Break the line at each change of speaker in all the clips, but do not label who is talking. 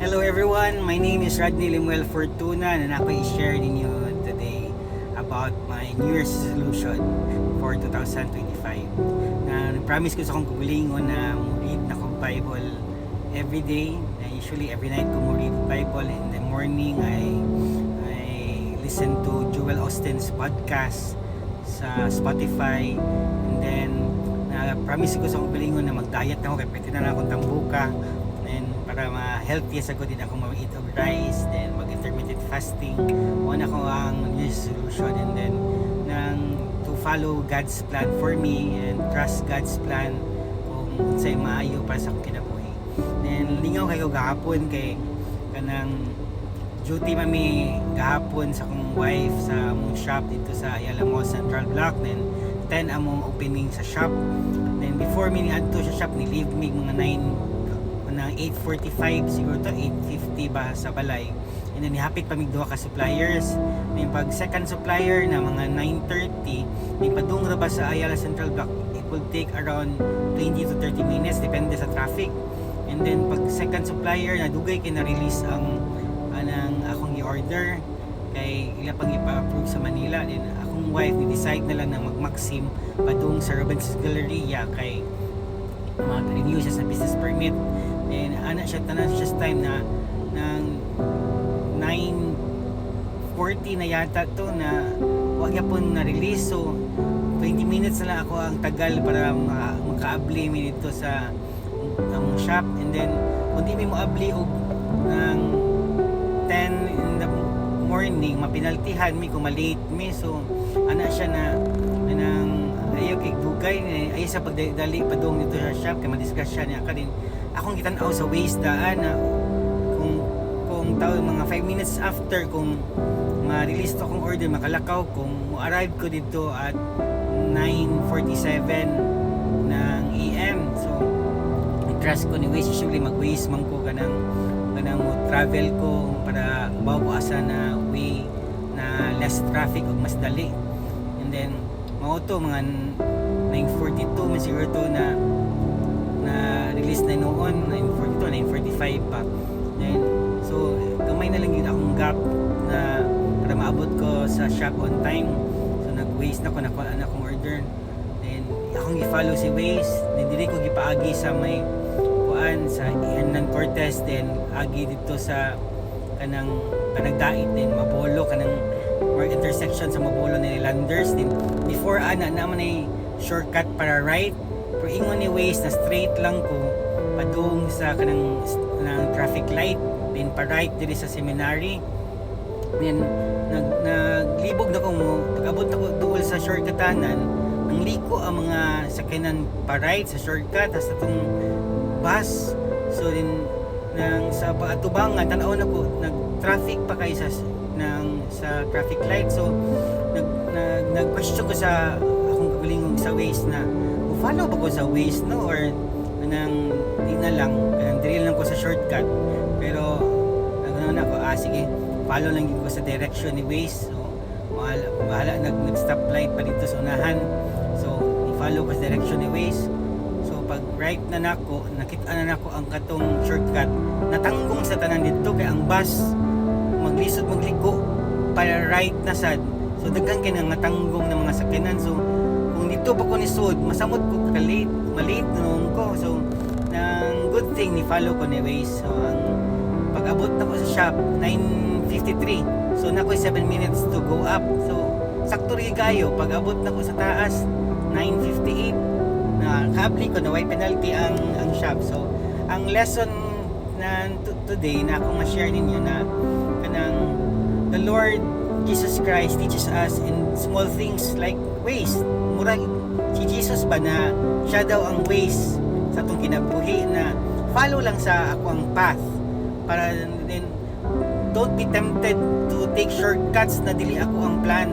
Hello everyone, my name is Rodney Limuel Fortuna and ako i-share ninyo today about my New Year's resolution for 2025. Promise ko sa akong kugulingon na read na kong Bible every day. Usually every night ko read Bible. In the morning I listen to Joel Austin's podcast sa Spotify, and then promise ko sa akong kugulingon na mag-diet na ako kaya pwede na akong tambuka. And para ma-healthy sa ko din ako mag-eat of rice, then mag-intermittent fasting. Una ko ang New Year's resolution, and then to follow God's plan for me and trust God's plan kung sa'yo maayo para sa akong kinabuhi. Then lingaw kayo gahapon kay kanang duty mami gahapon sa akong wife sa among shop dito sa Ayala Mall Central Block. Then 10 among opening sa shop. Then before mi adto sa shop ni leave mig mga 8:45 siguro to 8:50 ba sa balay, and then hapit pa mig duha ka suppliers. Then pag second supplier na mga 9:30 ni padung ra ba sa Ayala Central Block, it will take around 20 to 30 minutes depende sa traffic. And then pag second supplier na dugay kay na release ang anang akong i-order kay ila pang ipa-approve sa Manila, then akong wife ni decide na lang na mag-maxim padung sa Robinson's Galleria kay mag-renew siya sa business permit. And siya tanan siya time na ng 9:40 na yata to na wag yapon na release, so 20 minutes na lang ako ang tagal para makaabli mi dito sa among shop. And then kung di mi mo abli og ng 10 in the morning mapinaltihan mi kung malate mi, so siya na anang ayaw kay dugay ay sa pagdali padung dito sa shop kay madiscuss siya niya ka din akong gitan-aw sa waste daan na kung taw mga 5 minutes after kung ma-release to akong order makalakaw kung mo-arrive ko dito at 9:47 ng AM. So i-trust ko ni waste, usually mag-waste man ko kanang mo travel ko para bawa ko asa na way na less traffic ug mas dali. And then mao to mga 9:42 man siguro to na release na noon 9:42, 9:45 pa. Then so gamay na lang yun akong gap na para maabot ko sa shop on time. So nag-waste na ko nakuha na akong order. Then akong i-follow si Waze, then dili ko gipaagi sa may kuan sa Hernan Cortez, then agi dito sa kanang dait, then Mabolo kanang work intersection sa Mabolo ni Landers. Then before naman ay shortcut para right, pero ingon ni Waze na straight lang ko padung sa kanang traffic light, then pa right diri sa seminary. Then naglibog na ko mo pag-abot ako duol sa shortcutanan, nang liko ang mga sakyanan pa right sa shortcut hasta tong bus. So din nang sa paatubangan tan-aw na ko nag-traffic pa kay sa traffic light. So nag-question ko sa akong kagalingong sa Waze na follow ba ko sa Waze no, or nang di na lang kanang drill lang ko sa shortcut, pero nagano na ako sige follow lang ko sa direction ni Waze. So bahala nag-stop light pa dito sa unahan, so i-follow ko sa direction ni Waze. So pag right na nako nakita na nako ang katong shortcut natanggong sa tanan dito kay ang bus maglisod magliko para right na sad, so daghan kay nang natanggong ng mga sakyanan. So kung dito pa ko ni sud masamot ko malate noon ko, so nang good thing ni follow ko ni Waze. So ang pag-abot na ko sa shop 9:53, so nakoy 7 minutes to go up, so sakto ri kayo pag-abot na ko sa taas 9:58 na kaabli ko na way penalty ang shop. So ang lesson na today na akong ma-share ninyo na kanang the Lord Jesus Christ teaches us in small things like ways. Murag si Jesus ba na siya daw ang ways sa atong kinabuhi, na follow lang sa ako ang path para then don't be tempted to take shortcuts na dili ako ang plan.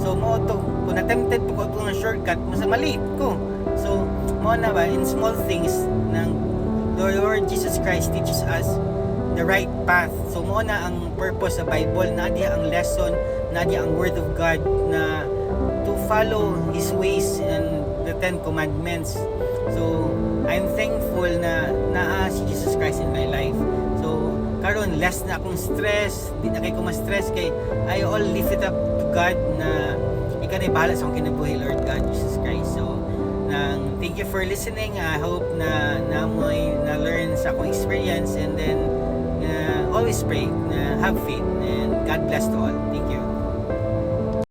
So mo to kung na-tempted po ko ng shortcut mas maliit ko. So mo na ba in small things ng Lord Jesus Christ teaches us the right path. So mo na ang purpose sa Bible, na diya ang lesson, na diya ang word of God na to follow His ways and the 10 commandments. So I'm thankful na naa si Jesus Christ in my life. So karon less na akong stress, di na kay ko ma-stress kay I all lift it up to God na ikaw na bahala sa akong kinabuhi, Lord God Jesus Christ. So thank you for listening. I hope na mo'y na learn sa akong experience, and then always pray, have faith, and God bless to all. Thank you.